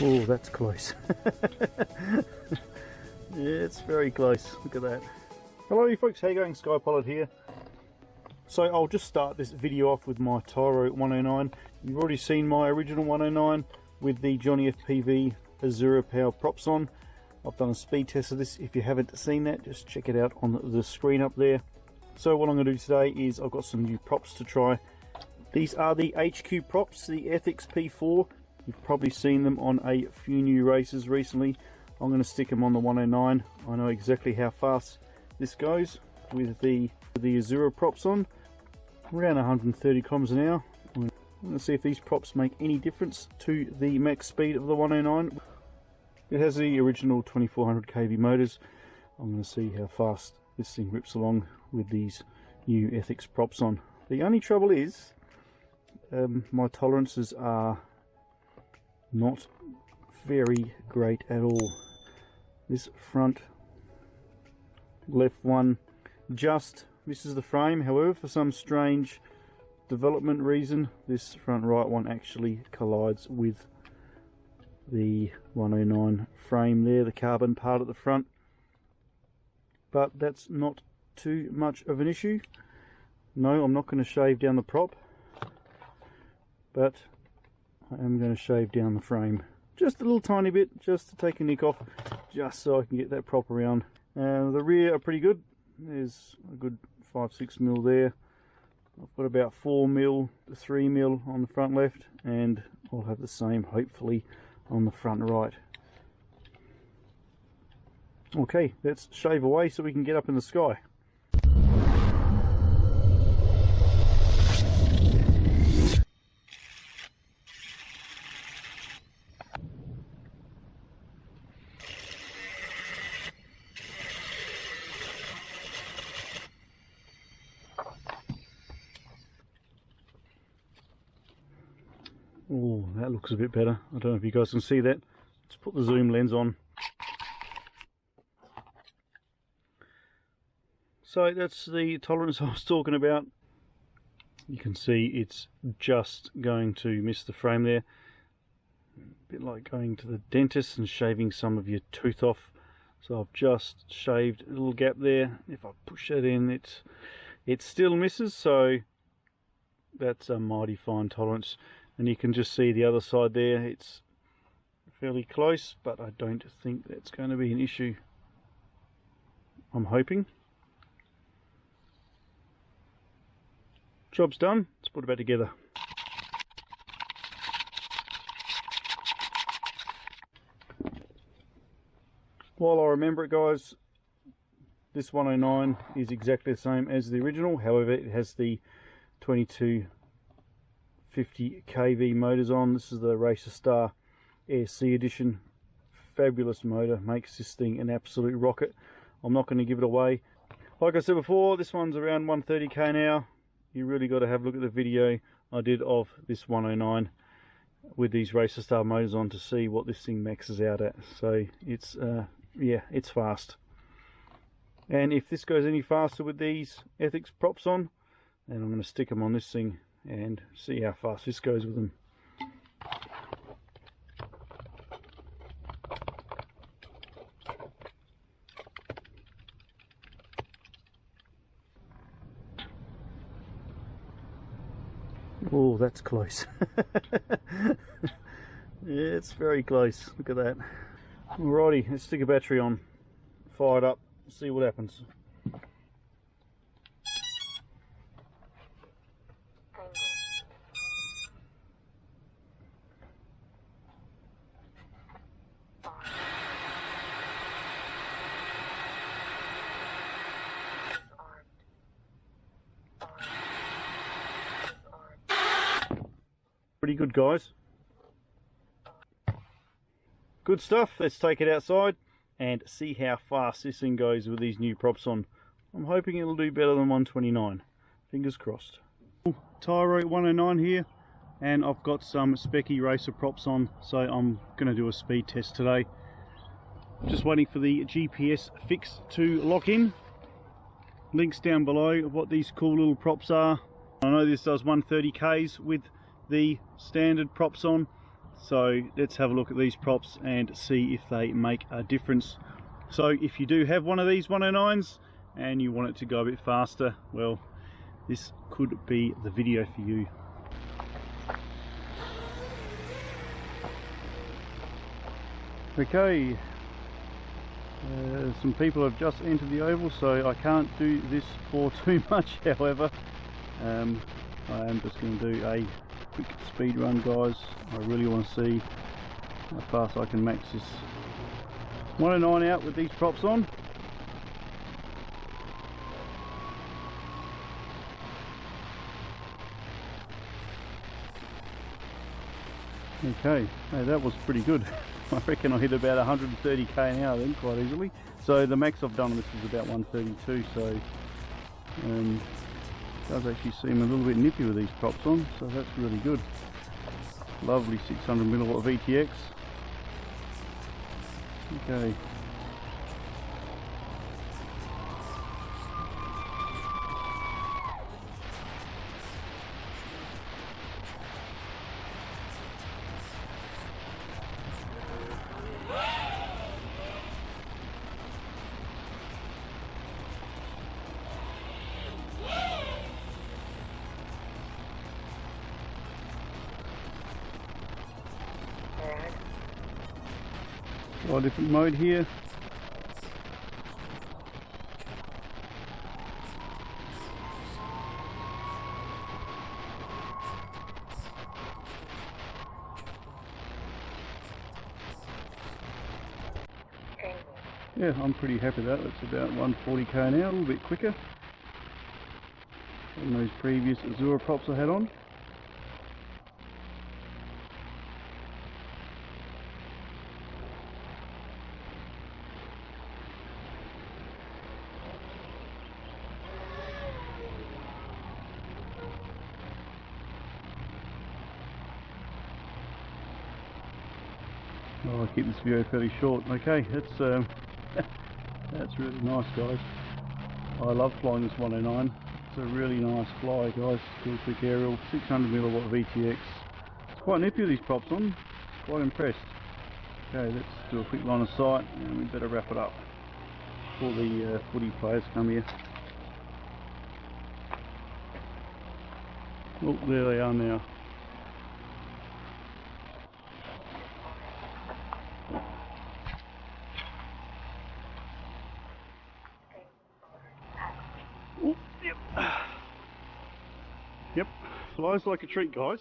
Oh, that's close. Yeah, it's very close. Look at that. Hello you folks, how you going? Skypilot here. So I'll just start this video off with my Tyro 109. You've already seen my original 109 with the Johnny FPV Azura Power props on. I've done a speed test of this. If you haven't seen that, just check it out on the screen up there. So what I'm going to do today is I've got some new props to try. These are the HQ Props, the Ethix P4. You've probably seen them on a few new races recently. I'm going to stick them on the 109. I know exactly how fast this goes with the Azura props on. Around 130 kilometers an hour. I'm going to see if these props make any difference to the max speed of the 109. It has the original 2400 kV motors. I'm going to see how fast this thing rips along with these new Ethix props on. The only trouble is my tolerances are not very great at all. This front left one just misses the frame. However, for some strange development reason, this front right one actually collides with the 109 frame there, the carbon part at the front. But that's not too much of an issue. No, I'm not going to shave down the prop, but I am going to shave down the frame just a little tiny bit, just to take a nick off, just so I can get that prop around. The rear are pretty good. There's a good 5-6 mil there. I've got about 4 mil to 3 mil on the front left, and I'll have the same hopefully on the front right. Okay, let's shave away so we can get up in the sky. Oh, that looks a bit better. I don't know if you guys can see that. Let's put the zoom lens on. So that's the tolerance I was talking about. You can see it's just going to miss the frame there. A bit like going to the dentist and shaving some of your tooth off. So I've just shaved a little gap there. If I push that in, it still misses, so that's a mighty fine tolerance. And you can just see the other side there, it's fairly close, but I don't think that's going to be an issue. I'm hoping. Job's done, let's put it back together. While I remember it, guys, this 109 is exactly the same as the original. However, it has the 2250 kV motors on. This is the Racer Star Air C edition. Fabulous motor, makes this thing an absolute rocket. I'm not going to give it away. Like I said before, this one's around 130k an hour. You really got to have a look at the video I did of this 109 with these Racer Star motors on to see what this thing maxes out at. So it's yeah, it's fast. And if this goes any faster with these Ethix props on, then I'm going to stick them on this thing and see how fast this goes with them. Oh, that's close. Yeah, it's very close. Look at that. Alrighty, let's stick a battery on, fire it up, see what happens. Pretty good, guys. Good stuff. Let's take it outside and see how fast this thing goes with these new props on. I'm hoping it'll do better than 129. Fingers crossed. Tyro 109 here, and I've got some Specky Racer props on, so I'm going to do a speed test today. Just waiting for the GPS fix to lock in. Links down below of what these cool little props are. I know this does 130 k's with the standard props on. So let's have a look at these props and see if they make a difference. So if you do have one of these 109s and you want it to go a bit faster, well, this could be the video for you. Okay, some people have just entered the oval, so I can't do this for too much. However, I am just going to do a quick speed run, guys. I really want to see how fast I can max this 109 out with these props on. Okay, hey, that was pretty good. I reckon I hit about 130k an hour then quite easily. So the max I've done on this is about 132, so it does actually seem a little bit nippy with these props on, so that's really good. Lovely 600mm of ETX. Okay. Try a different mode here. Yeah, I'm pretty happy with that. It's about 140k an hour, a little bit quicker than those previous Azura props I had on. I'll keep this video fairly short. Okay, that's that's really nice, guys. I love flying this 109. It's a really nice fly, guys. Still quick aerial, 600mm of ETX. It's quite nippy with these props on. Quite impressed. Okay, let's do a quick line of sight and we better wrap it up before the footy players come here. Oh, there they are now. Yep, flies like a treat, guys.